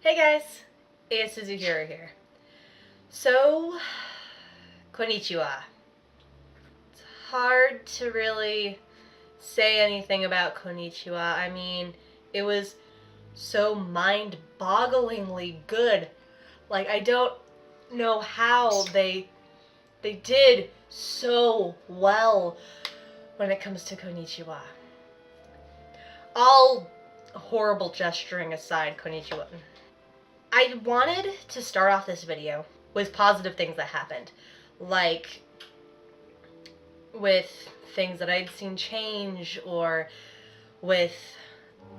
Hey guys, it's Suzuhiro here. So, Con-nichiwa. It's hard to really say anything about Con-nichiwa. I mean, it was so mind-bogglingly good. Like, I don't know how they did so well when it comes to Con-nichiwa. All horrible gesturing aside, Konnichiwa. I wanted to start off this video with positive things that happened. Like, with things that I'd seen change, or with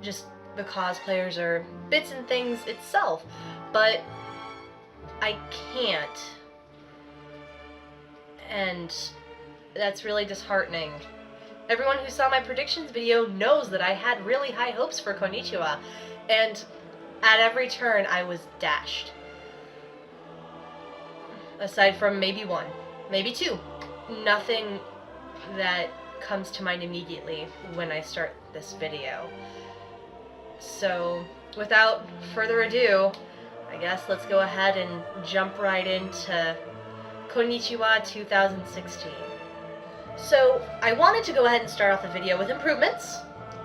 just the cosplayers, or bits and things itself. But I can't. And that's really disheartening. Everyone who saw my predictions video knows that I had really high hopes for Konnichiwa, and at every turn I was dashed. Aside from maybe one, maybe two. Nothing that comes to mind immediately when I start this video. So, without further ado, I guess let's go ahead and jump right into Konnichiwa 2016. So, I wanted to go ahead and start off the video with improvements,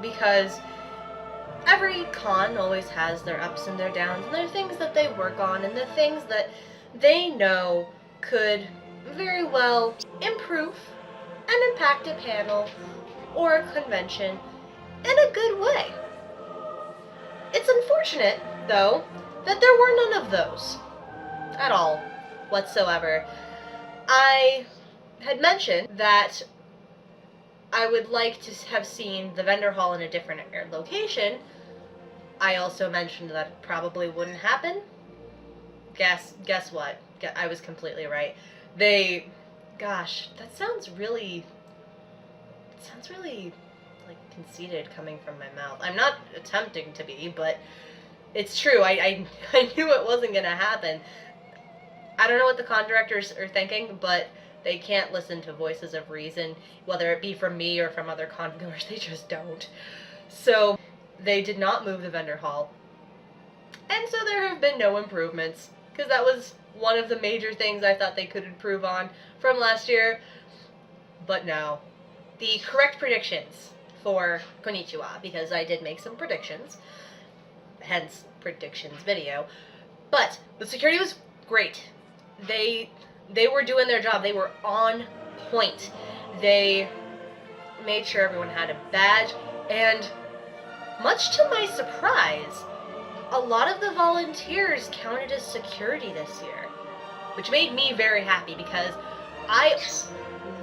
because every con always has their ups and their downs, and there are things that they work on, and the things that they know could very well improve and impact a panel or a convention in a good way. It's unfortunate, though, that there were none of those at all whatsoever. I had mentioned that I would like to have seen the vendor hall in a different location. I also mentioned that it probably wouldn't happen. Guess what? I was completely right. Gosh, that sounds really like conceited coming from my mouth. I'm not attempting to be, but it's true. I knew it wasn't gonna happen. I don't know what the con directors are thinking, but they can't listen to voices of reason, whether it be from me or from other con goers. They just don't. So they did not move the vendor hall. And so there have been no improvements, because that was one of the major things I thought they could improve on from last year. But no. The correct predictions for Konnichiwa, because I did make some predictions, hence predictions video, but the security was great. They were doing their job. They were on point. They made sure everyone had a badge, and much to my surprise, a lot of the volunteers counted as security this year, which made me very happy, because I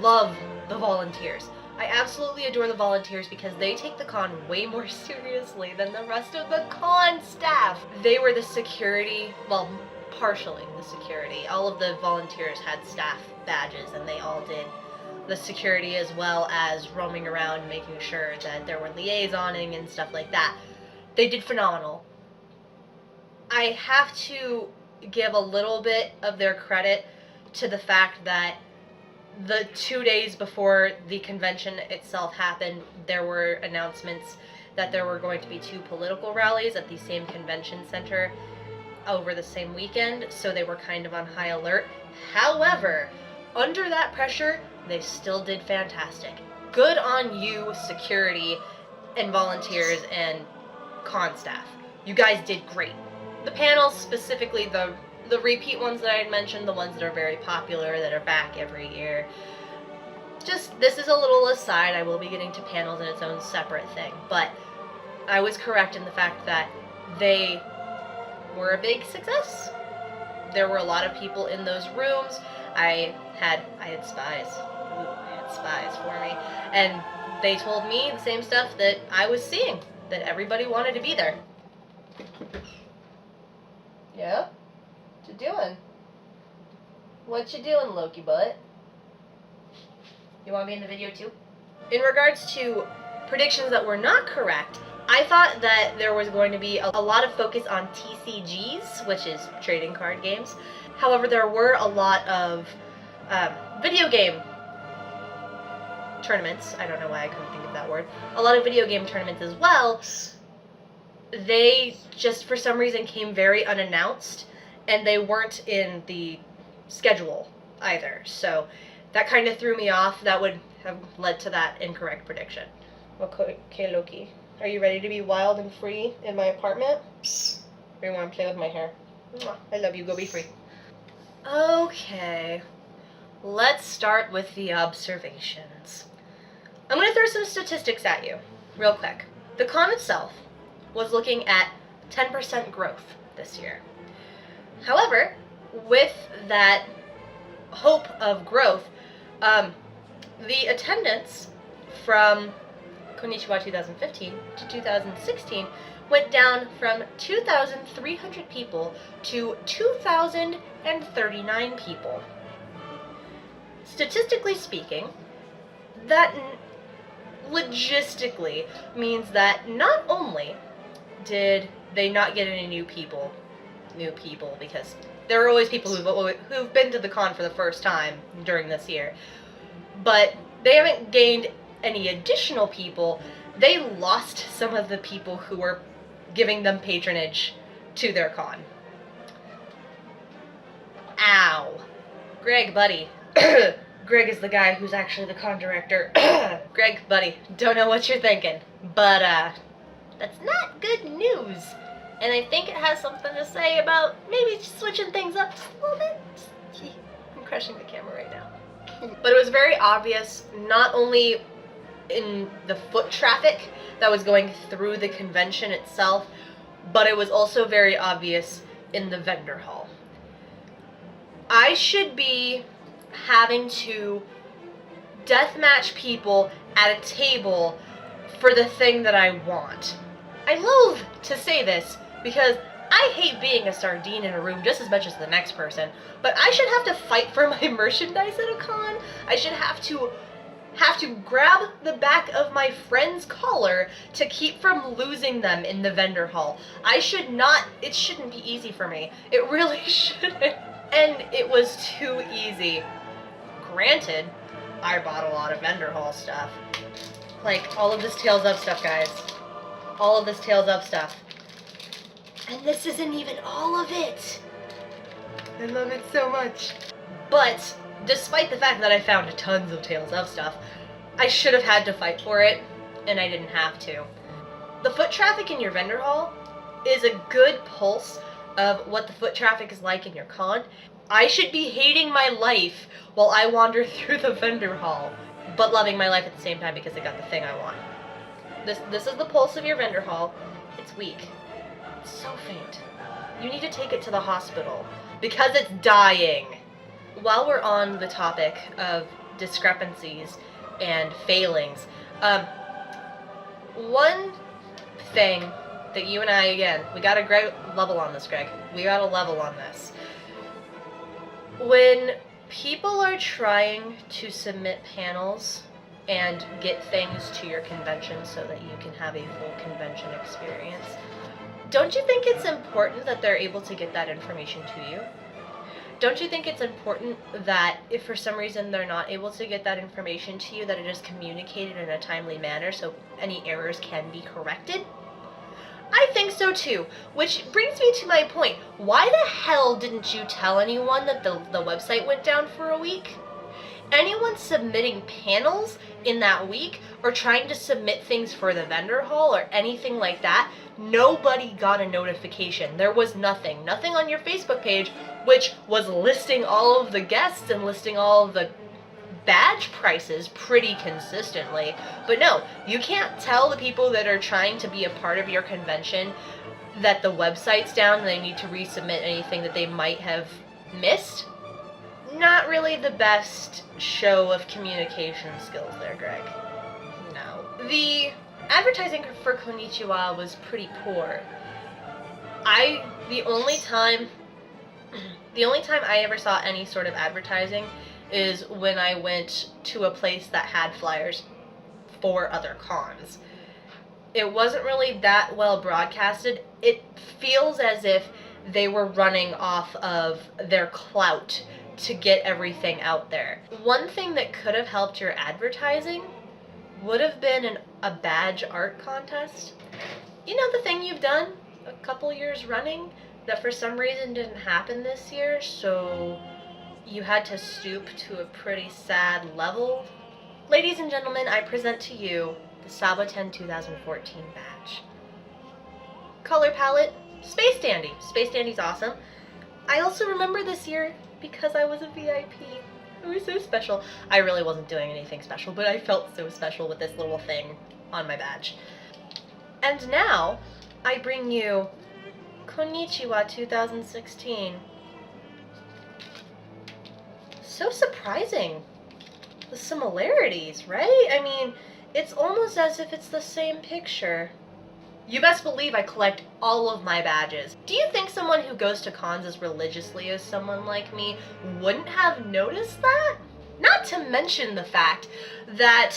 love the volunteers. I absolutely adore the volunteers, because they take the con way more seriously than the rest of the con staff. They were the security, well, partially the security. All of the volunteers had staff badges, and they all did the security, as well as roaming around making sure that there were liaisoning and stuff like that. They did phenomenal. I have to give a little bit of their credit to the fact that the 2 days before the convention itself happened, there were announcements that there were going to be 2 political rallies at the same convention center over the same weekend, so they were kind of on high alert. However, under that pressure, they still did fantastic. Good on you, security and volunteers and con staff. You guys did great. The panels, specifically the repeat ones that I had mentioned, the ones that are very popular, that are back every year. Just, this is a little aside, I will be getting to panels in its own separate thing, but I was correct in the fact that they were a big success. There were a lot of people in those rooms. I had spies. Ooh, I had spies for me. And they told me the same stuff that I was seeing, that everybody wanted to be there. Yeah? What you doing? What you doing, Loki butt? You want to be in the video too? In regards to predictions that were not correct, I thought that there was going to be a lot of focus on TCGs, which is trading card games. However, there were a lot of video game tournaments. I don't know why I couldn't think of that word. A lot of video game tournaments as well. they just for some reason came very unannounced, and they weren't in the schedule either. So that kind of threw me off. That would have led to that incorrect prediction. Okay, Loki. Are you ready to be wild and free in my apartment? Or you want to play with my hair? I love you. Go be free. Okay. Let's start with the observations. I'm going to throw some statistics at you, real quick. The con itself was looking at 10% growth this year. However, with that hope of growth, the attendance from Con-nichiwa 2015 to 2016 went down from 2,300 people to 2,039 people. Statistically speaking, that logistically means that not only did they not get any new people, because there are always people who've been to the con for the first time during this year, but they haven't gained any additional people. They lost some of the people who were giving them patronage to their con. Ow. Greg, buddy. Greg is the guy who's actually the con director. Greg, buddy, don't know what you're thinking, but that's not good news. And I think it has something to say about maybe switching things up just a little bit. I'm crushing the camera right now. But it was very obvious, not only in the foot traffic that was going through the convention itself, but it was also very obvious in the vendor hall. I should be having to deathmatch people at a table for the thing that I want. I loathe to say this because I hate being a sardine in a room just as much as the next person, but I should have to fight for my merchandise at a con. I should have to grab the back of my friend's collar to keep from losing them in the vendor hall. It shouldn't be easy for me. It really shouldn't. And it was too easy. Granted, I bought a lot of vendor hall stuff. Like, all of this Tales of stuff, guys. All of this Tales of stuff. And this isn't even all of it. I love it so much. But, despite the fact that I found tons of Tales of stuff, I should have had to fight for it, and I didn't have to. The foot traffic in your vendor hall is a good pulse of what the foot traffic is like in your con. I should be hating my life while I wander through the vendor hall, but loving my life at the same time because I got the thing I want. This is the pulse of your vendor hall. It's weak. It's so faint. You need to take it to the hospital because it's dying. While we're on the topic of discrepancies and failings, one thing that you and I, again, we got a great level on this, Greg. We got a level on this. When people are trying to submit panels and get things to your convention so that you can have a full convention experience, don't you think it's important that they're able to get that information to you? Don't you think it's important that if for some reason they're not able to get that information to you, that it is communicated in a timely manner so any errors can be corrected? I think so too, which brings me to my point. Why the hell didn't you tell anyone that the website went down for a week? Anyone submitting panels in that week or trying to submit things for the vendor hall or anything like that, nobody got a notification. There was nothing on your Facebook page, which was listing all of the guests and listing all of the badge prices pretty consistently. But no, you can't tell the people that are trying to be a part of your convention that the website's down and they need to resubmit anything that they might have missed. Not really the best show of communication skills there, Greg. No. The advertising for Con-nichiwa was pretty poor. The only time I ever saw any sort of advertising is when I went to a place that had flyers for other cons. It wasn't really that well broadcasted. It feels as if they were running off of their clout to get everything out there. One thing that could have helped your advertising would have been a badge art contest. You know the thing you've done a couple years running that for some reason didn't happen this year, so you had to stoop to a pretty sad level? Ladies and gentlemen, I present to you the Saboten 2014 badge. Color palette, Space Dandy. Space Dandy's awesome. I also remember this year because I was a VIP. It was so special. I really wasn't doing anything special, but I felt so special with this little thing on my badge. And now, I bring you Con-nichiwa 2016. So surprising. The similarities, right? I mean, it's almost as if it's the same picture. You best believe I collect all of my badges. Do you think someone who goes to cons as religiously as someone like me wouldn't have noticed that? Not to mention the fact that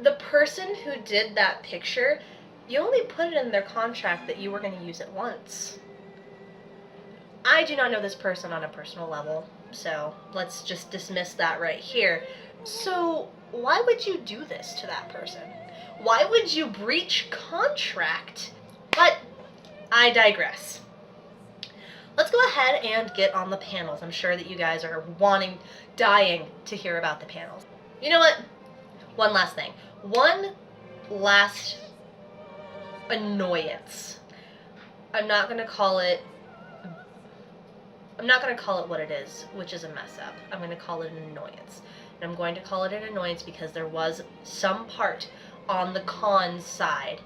the person who did that picture, you only put it in their contract that you were going to use it once. I do not know this person on a personal level, so let's just dismiss that right here. So why would you do this to that person? Why would you breach contract? But I digress. Let's go ahead and get on the panels. I'm sure that you guys are dying to hear about the panels. You know what? One last thing. One last annoyance. I'm not gonna call it what it is, which is a mess up. I'm gonna call it an annoyance. And I'm going to call it an annoyance because there was some part on the con side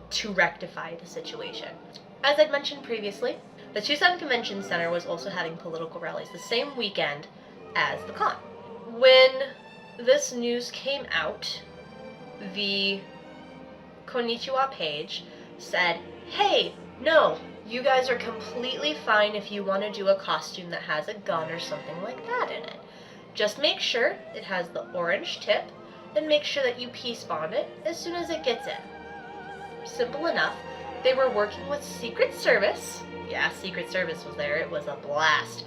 to rectify the situation. As I'd mentioned previously, the Tucson Convention Center was also having political rallies the same weekend as the con. When this news came out, the Con-nichiwa page said, hey, no, you guys are completely fine if you want to do a costume that has a gun or something like that in it. Just make sure it has the orange tip, and make sure that you P-spawn it as soon as it gets in. Simple enough. They were working with Secret Service. Yeah, Secret Service was there. It was a blast.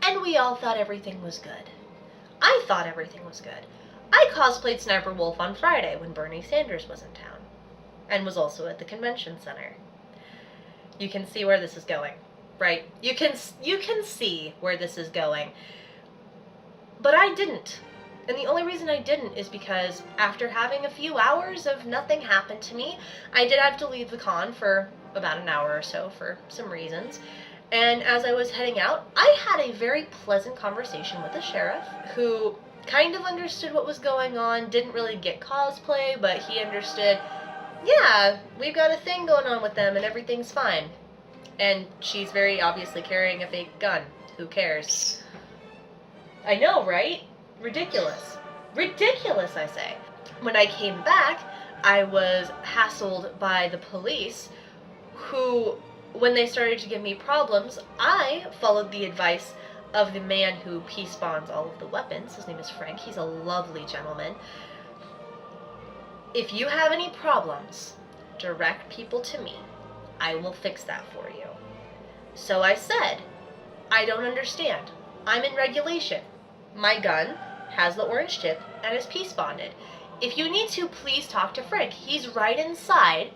And we all thought everything was good. I thought everything was good. I cosplayed Sniper Wolf on Friday when Bernie Sanders was in town, and was also at the convention center. You can see where this is going, right? You can see where this is going. But I didn't. And the only reason I didn't is because after having a few hours of nothing happen to me, I did have to leave the con for about an hour or so for some reasons. And as I was heading out, I had a very pleasant conversation with the sheriff who kind of understood what was going on, didn't really get cosplay, but he understood, yeah, we've got a thing going on with them and everything's fine. And she's very obviously carrying a fake gun. Who cares? I know, right? Ridiculous. Ridiculous, I say. When I came back, I was hassled by the police who, when they started to give me problems, I followed the advice of the man who P-spawns all of the weapons. His name is Frank. He's a lovely gentleman. If you have any problems, direct people to me. I will fix that for you. So I said, I don't understand. I'm in regulation. My gun has the orange tip and is P-spawned. If you need to, please talk to Frank. He's right inside.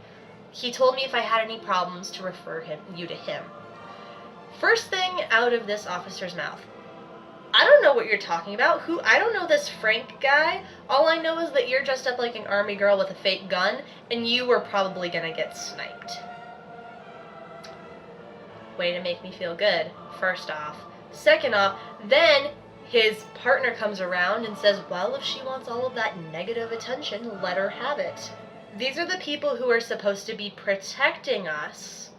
He told me if I had any problems to refer you to him. First thing out of this officer's mouth, I don't know what you're talking about. I don't know this Frank guy. All I know is that you're dressed up like an army girl with a fake gun, and you were probably gonna get sniped. Way to make me feel good, first off. Second off, then his partner comes around and says, well, if she wants all of that negative attention, let her have it. These are the people who are supposed to be protecting us,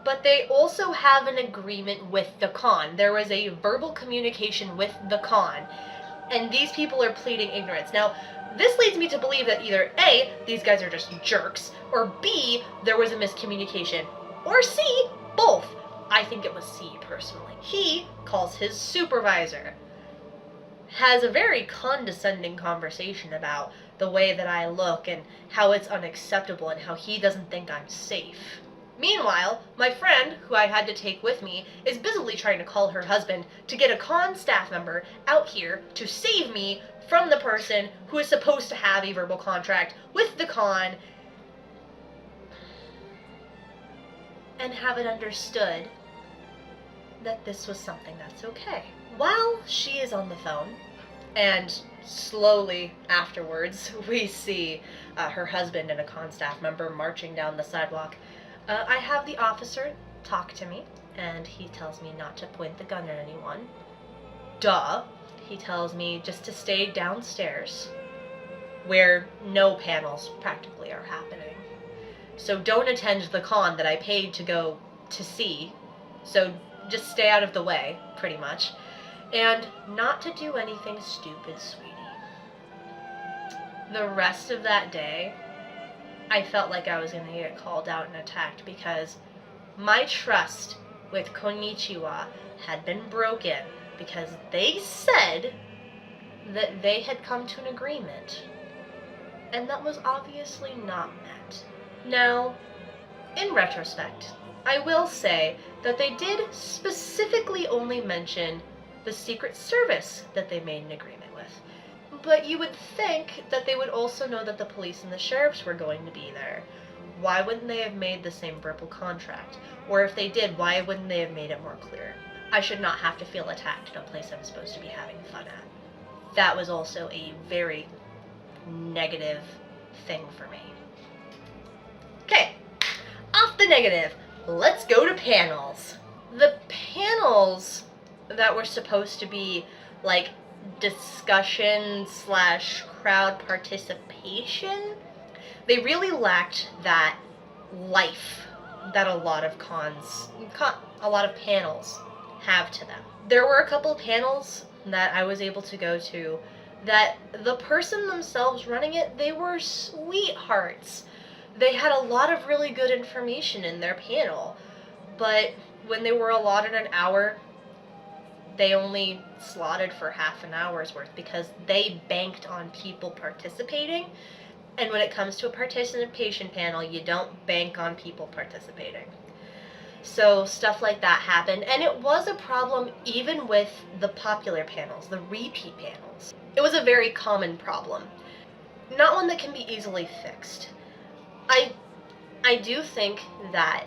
but they also have an agreement with the con. There was a verbal communication with the con, and these people are pleading ignorance. Now, this leads me to believe that either A, these guys are just jerks, or B, there was a miscommunication, or C, both. I think it was C, personally. He calls his supervisor, has a very condescending conversation about the way that I look and how it's unacceptable and how he doesn't think I'm safe. Meanwhile, my friend, who I had to take with me, is busily trying to call her husband to get a con staff member out here to save me from the person who is supposed to have a verbal contract with the con. and have it understood that this was something that's okay. While she is on the phone, and slowly afterwards, we see her husband and a con staff member marching down the sidewalk, I have the officer talk to me, and he tells me not to point the gun at anyone. Duh. He tells me just to stay downstairs, where no panels practically are happening. So don't attend the con that I paid to go to see. So just stay out of the way, pretty much. And not to do anything stupid, sweetie. The rest of that day, I felt like I was going to get called out and attacked because my trust with Con-nichiwa had been broken because they said that they had come to an agreement. And that was obviously not met. Now, in retrospect, I will say that they did specifically only mention the Secret Service that they made an agreement with. But you would think that they would also know that the police and the sheriffs were going to be there. Why wouldn't they have made the same verbal contract? Or if they did, why wouldn't they have made it more clear? I should not have to feel attacked in a place I'm supposed to be having fun at. That was also a very negative thing for me. Okay, off the negative, let's go to panels. The panels that were supposed to be like discussion / crowd participation, they really lacked that life that a lot of panels have to them. There were a couple panels that I was able to go to that the person themselves running it, they were sweethearts. They had a lot of really good information in their panel, but when they were allotted an hour, they only slotted for half an hour's worth because they banked on people participating. And when it comes to a participation panel, you don't bank on people participating. So stuff like that happened, and it was a problem even with the popular panels, the repeat panels. It was a very common problem, not one that can be easily fixed. I do think that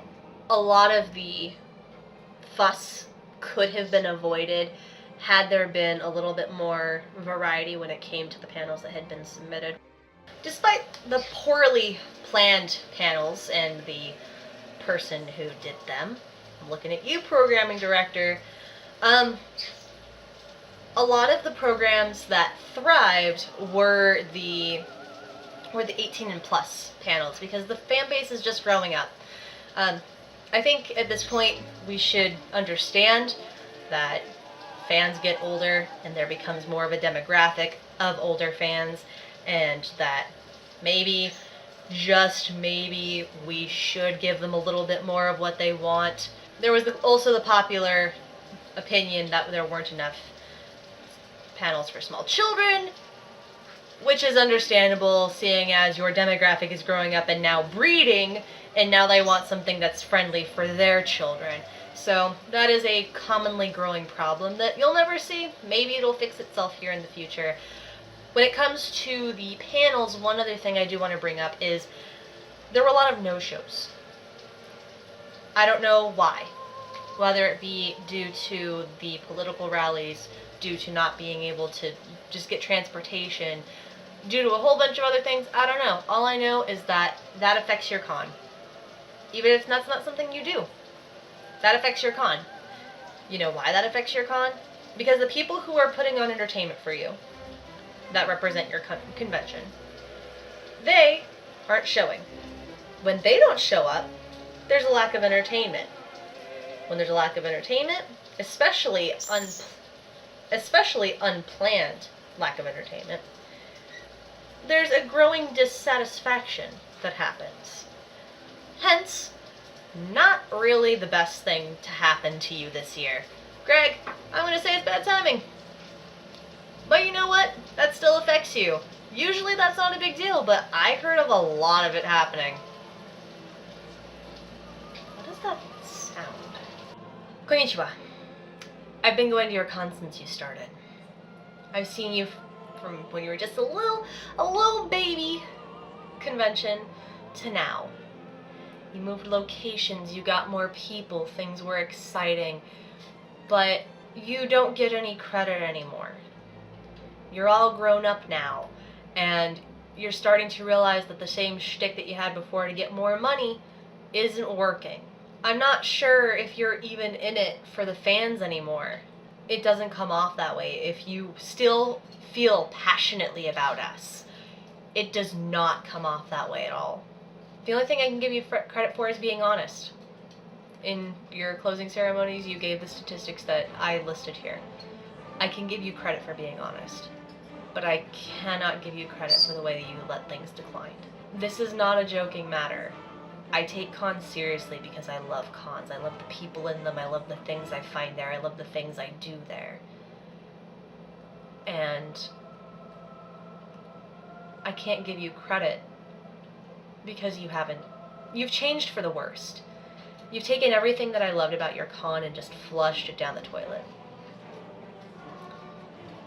a lot of the fuss could have been avoided had there been a little bit more variety when it came to the panels that had been submitted. Despite the poorly planned panels and the person who did them, I'm looking at you, programming director, a lot of the programs that thrived were the 18 and plus panels because the fan base is just growing up. I think at this point we should understand that fans get older and there becomes more of a demographic of older fans, and that maybe, just maybe, we should give them a little bit more of what they want. There was also the popular opinion that there weren't enough panels for small children, which is understandable, seeing as your demographic is growing up and now breeding, and now they want something that's friendly for their children. So that is a commonly growing problem that you'll never see. Maybe it'll fix itself here in the future. When it comes to the panels, one other thing I do want to bring up is there were a lot of no-shows. I don't know why. Whether it be due to the political rallies, due to not being able to just get transportation, due to a whole bunch of other things, I don't know. All I know is that that affects your con. Even if that's not something you do. That affects your con. You know why that affects your con? Because the people who are putting on entertainment for you, that represent your convention, they aren't showing. When they don't show up, there's a lack of entertainment. When there's a lack of entertainment, especially unplanned lack of entertainment, there's a growing dissatisfaction that happens. Hence, not really the best thing to happen to you this year. Greg, I'm going to say it's bad timing. But you know what? That still affects you. Usually that's not a big deal, but I heard of a lot of it happening. What does that sound? Konnichiwa. I've been going to your con since you started. I've seen you from when you were just a little baby convention to now. You moved locations, you got more people, things were exciting, but you don't get any credit anymore. You're all grown up now, and you're starting to realize that the same shtick that you had before to get more money isn't working. I'm not sure if you're even in it for the fans anymore. It doesn't come off that way. If you still feel passionately about us, it does not come off that way at all. The only thing I can give you credit for is being honest. In your closing ceremonies, you gave the statistics that I listed here. I can give you credit for being honest, but I cannot give you credit for the way that you let things decline. This is not a joking matter. I take cons seriously because I love cons. I love the people in them. I love the things I find there. I love the things I do there. And I can't give you credit because you haven't. You've changed for the worst. You've taken everything that I loved about your con and just flushed it down the toilet.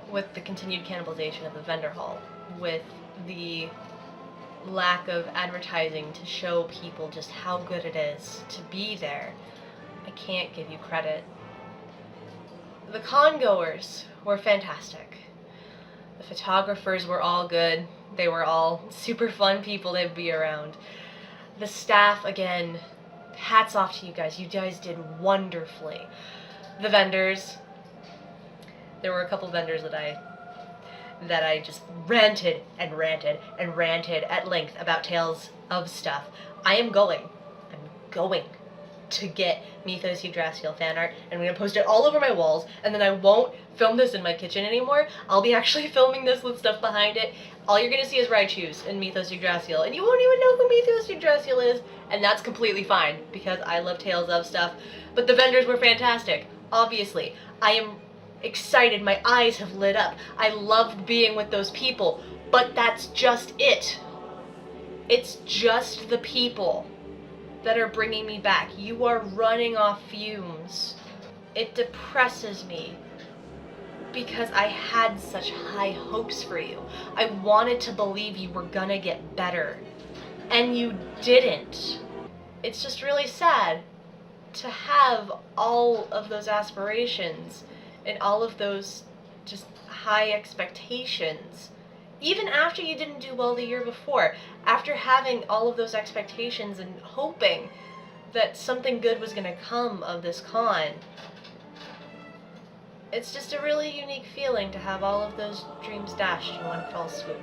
With the continued cannibalization of the vendor hall, with the lack of advertising to show people just how good it is to be there, I can't give you credit. The con goers were fantastic. The photographers were all good. They were all super fun people to be around. The staff, again, hats off to you guys. You guys did wonderfully. The vendors, there were a couple vendors that I just ranted and ranted and ranted at length about Tales of stuff. I'm going to get Mythos Yggdrasil fan art, and I'm going to post it all over my walls, and then I won't film this in my kitchen anymore. I'll be actually filming this with stuff behind it. All you're going to see is Raichu's and Mythos Yggdrasil, and you won't even know who Mythos Yggdrasil is, and that's completely fine, because I love Tales of stuff. But the vendors were fantastic, obviously. I am excited, my eyes have lit up. I loved being with those people, but that's just it. It's just the people that are bringing me back. You are running off fumes. It depresses me because I had such high hopes for you. I wanted to believe you were gonna get better, and you didn't. It's just really sad to have all of those aspirations and all of those just high expectations, even after you didn't do well the year before, after having all of those expectations and hoping that something good was going to come of this con. It's just a really unique feeling to have all of those dreams dashed in one fell swoop.